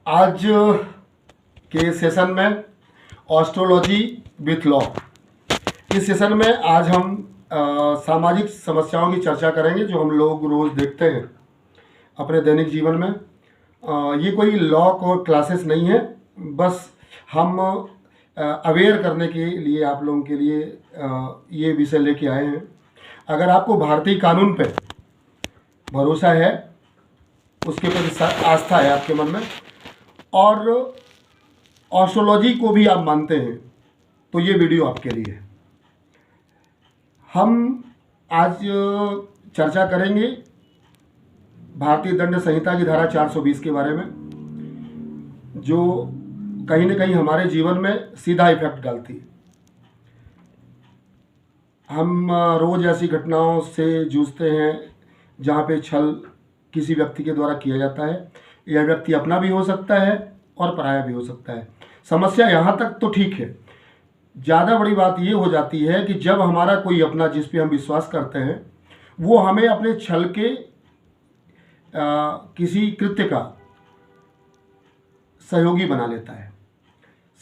आज के सेशन में एस्ट्रोलॉजी विथ लॉ, इस सेशन में आज हम सामाजिक समस्याओं की चर्चा करेंगे जो हम लोग रोज़ देखते हैं अपने दैनिक जीवन में। ये कोई लॉ को क्लासेस नहीं है, बस हम अवेयर करने के लिए आप लोगों के लिए ये विषय लेके आए हैं। अगर आपको भारतीय कानून पे भरोसा है, उसके प्रति आस्था है आपके मन में, और एस्ट्रोलॉजी को भी आप मानते हैं, तो ये वीडियो आपके लिए है। हम आज चर्चा करेंगे भारतीय दंड संहिता की धारा 420 के बारे में, जो कहीं ना कहीं हमारे जीवन में सीधा इफेक्ट डालती है। हम रोज़ ऐसी घटनाओं से जूझते हैं जहाँ पे छल किसी व्यक्ति के द्वारा किया जाता है। यह व्यक्ति अपना भी हो सकता है और पराया भी हो सकता है। समस्या यहाँ तक तो ठीक है, ज़्यादा बड़ी बात ये हो जाती है कि जब हमारा कोई अपना जिस पे हम विश्वास करते हैं वो हमें अपने छल के किसी कृत्य का सहयोगी बना लेता है।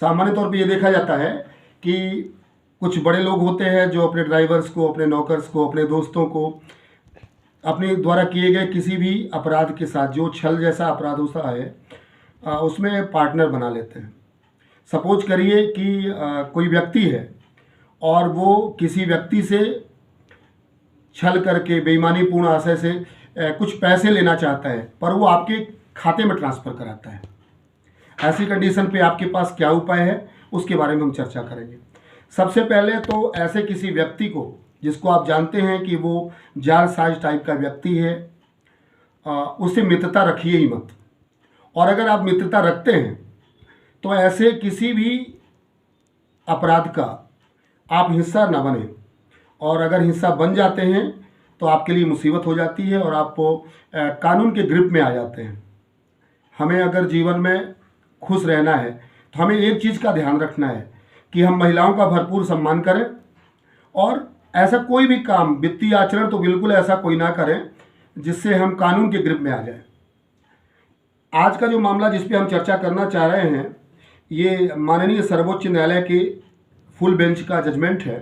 सामान्य तौर पे ये देखा जाता है कि कुछ बड़े लोग होते हैं जो अपने ड्राइवर्स को, अपने नौकर्स को, अपने दोस्तों को अपने द्वारा किए गए किसी भी अपराध के साथ, जो छल जैसा अपराध होता है, उसमें पार्टनर बना लेते हैं। सपोज करिए कि कोई व्यक्ति है और वो किसी व्यक्ति से छल करके बेईमानी पूर्ण आशय से कुछ पैसे लेना चाहता है, पर वो आपके खाते में ट्रांसफ़र कराता है। ऐसी कंडीशन पे आपके पास क्या उपाय है, उसके बारे में हम चर्चा करेंगे। सबसे पहले तो ऐसे किसी व्यक्ति को जिसको आप जानते हैं कि वो जालसाज टाइप का व्यक्ति है, उससे मित्रता रखिए ही मत। और अगर आप मित्रता रखते हैं तो ऐसे किसी भी अपराध का आप हिस्सा न बने, और अगर हिस्सा बन जाते हैं तो आपके लिए मुसीबत हो जाती है और आप कानून के ग्रिप में आ जाते हैं। हमें अगर जीवन में खुश रहना है तो हमें एक चीज़ का ध्यान रखना है कि हम महिलाओं का भरपूर सम्मान करें, और ऐसा कोई भी काम, वित्तीय आचरण तो बिल्कुल ऐसा कोई ना करें जिससे हम कानून के ग्रिप में आ जाए। आज का जो मामला जिस पे हम चर्चा करना चाह रहे हैं, ये माननीय सर्वोच्च न्यायालय के फुल बेंच का जजमेंट है,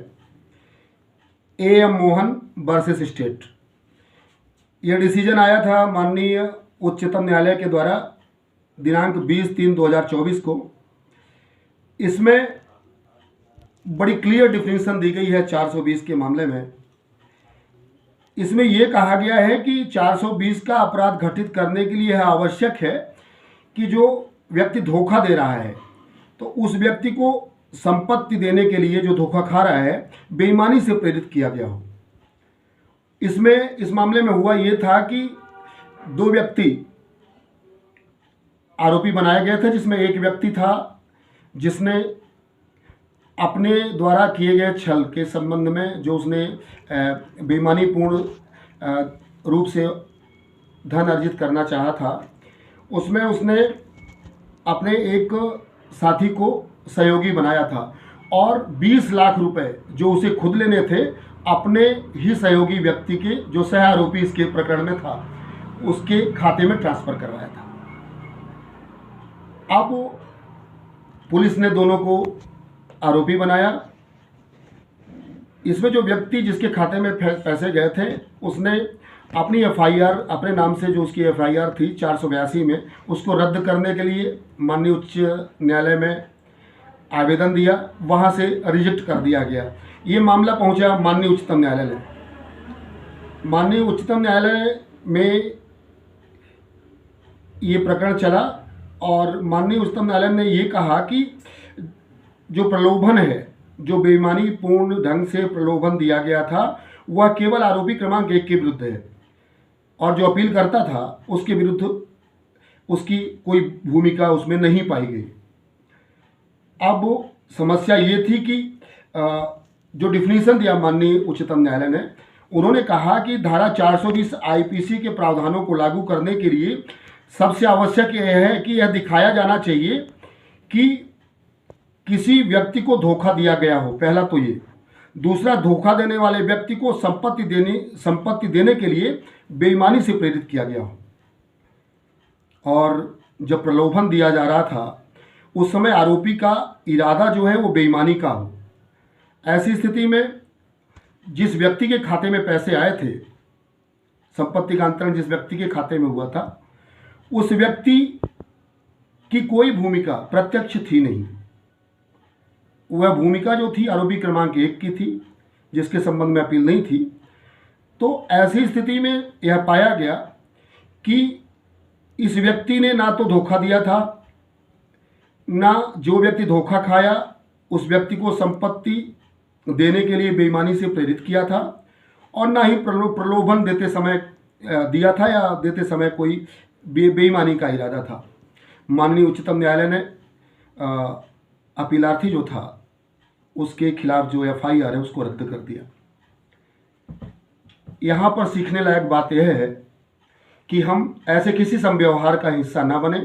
A.M. Mohan versus state. यह डिसीजन आया था माननीय उच्चतम न्यायालय के द्वारा दिनांक 20/3/2024 को। इसमें बड़ी क्लियर डिफिनेशन दी गई है 420 के मामले में। इसमें यह कहा गया है कि 420 का अपराध घटित करने के लिए यह आवश्यक है कि जो व्यक्ति धोखा दे रहा है तो उस व्यक्ति को संपत्ति देने के लिए जो धोखा खा रहा है बेईमानी से प्रेरित किया गया हो। इसमें इस मामले में हुआ ये था कि दो व्यक्ति आरोपी बनाए गए थे, जिसमें एक व्यक्ति था जिसने अपने द्वारा किए गए छल के संबंध में, जो उसने बेईमानी पूर्ण रूप से धन अर्जित करना चाहा था, उसमें उसने अपने एक साथी को सहयोगी बनाया था और 20 लाख रुपए जो उसे खुद लेने थे अपने ही सहयोगी व्यक्ति के, जो सह आरोपी इसके प्रकरण में था, उसके खाते में ट्रांसफर करवाया था। अब पुलिस ने दोनों को आरोपी बनाया। इसमें जो व्यक्ति जिसके खाते में पैसे गए थे, उसने अपनी FIR, अपने नाम से जो उसकी FIR थी 482 में, उसको रद्द करने के लिए माननीय उच्च न्यायालय में आवेदन दिया। वहाँ से रिजेक्ट कर दिया गया। ये मामला पहुँचा माननीय उच्चतम न्यायालय में। माननीय उच्चतम न्यायालय में ये प्रकरण चला और माननीय उच्चतम न्यायालय ने ये कहा कि जो प्रलोभन है, जो बेईमानी पूर्ण ढंग से प्रलोभन दिया गया था, वह केवल आरोपी क्रमांक 1 के विरुद्ध है, और जो अपील करता था उसके विरुद्ध उसकी कोई भूमिका उसमें नहीं पाई गई। अब समस्या ये थी कि जो डिफिनीशन दिया माननीय उच्चतम न्यायालय ने, उन्होंने कहा कि धारा 420 IPC के प्रावधानों को लागू करने के लिए सबसे आवश्यक यह है कि यह दिखाया जाना चाहिए कि किसी व्यक्ति को धोखा दिया गया हो, पहला तो ये। दूसरा, धोखा देने वाले व्यक्ति को संपत्ति देने के लिए बेईमानी से प्रेरित किया गया हो। और जब प्रलोभन दिया जा रहा था उस समय आरोपी का इरादा जो है वो बेईमानी का हो। ऐसी स्थिति में जिस व्यक्ति के खाते में पैसे आए थे, संपत्ति का अंतरण जिस व्यक्ति के खाते में हुआ था, उस व्यक्ति की कोई भूमिका प्रत्यक्ष थी नहीं। वह भूमिका जो थी आरोपी क्रमांक 1 की थी, जिसके संबंध में अपील नहीं थी। तो ऐसी स्थिति में यह पाया गया कि इस व्यक्ति ने ना तो धोखा दिया था, ना जो व्यक्ति धोखा खाया उस व्यक्ति को संपत्ति देने के लिए बेईमानी से प्रेरित किया था, और ना ही प्रलोभन देते समय दिया था या देते समय कोई बेईमानी का इरादा था। माननीय उच्चतम न्यायालय ने अपीलार्थी जो था उसके खिलाफ जो FIR है उसको रद्द कर दिया। यहाँ पर सीखने लायक बात यह है कि हम ऐसे किसी संव्यवहार का हिस्सा ना बने।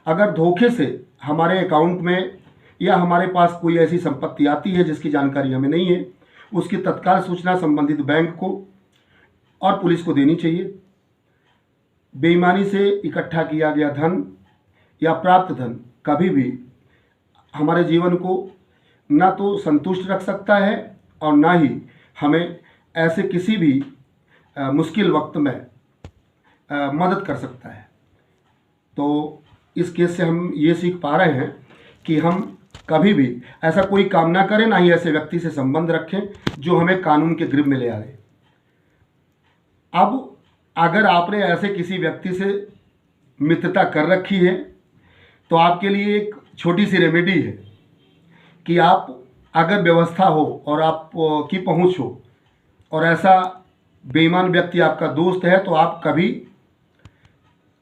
अगर धोखे से हमारे अकाउंट में या हमारे पास कोई ऐसी संपत्ति आती है जिसकी जानकारी हमें नहीं है, उसकी तत्काल सूचना संबंधित बैंक को और पुलिस को देनी चाहिए। बेईमानी से इकट्ठा किया गया धन या प्राप्त धन कभी भी हमारे जीवन को ना तो संतुष्ट रख सकता है और ना ही हमें ऐसे किसी भी मुश्किल वक्त में मदद कर सकता है। तो इस केस से हम ये सीख पा रहे हैं कि हम कभी भी ऐसा कोई काम ना करें, ना ही ऐसे व्यक्ति से संबंध रखें जो हमें कानून के गिरफ्त में ले आए। अब अगर आपने ऐसे किसी व्यक्ति से मित्रता कर रखी है तो आपके लिए एक छोटी सी रेमेडी है कि आप अगर व्यवस्था हो और आप की पहुंच हो और ऐसा बेईमान व्यक्ति आपका दोस्त है, तो आप कभी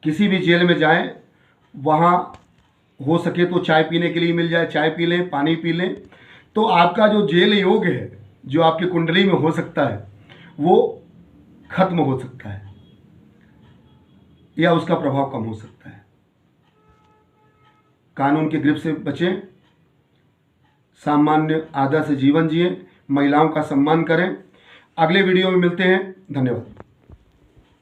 किसी भी जेल में जाएं, वहाँ हो सके तो चाय पीने के लिए मिल जाए, चाय पी लें, पानी पी लें, तो आपका जो जेल योग है जो आपकी कुंडली में हो सकता है वो खत्म हो सकता है या उसका प्रभाव कम हो सकता है। कानून की गिरफ्त से बचें, सामान्य आदर से जीवन जिएं, महिलाओं का सम्मान करें। अगले वीडियो में मिलते हैं। धन्यवाद।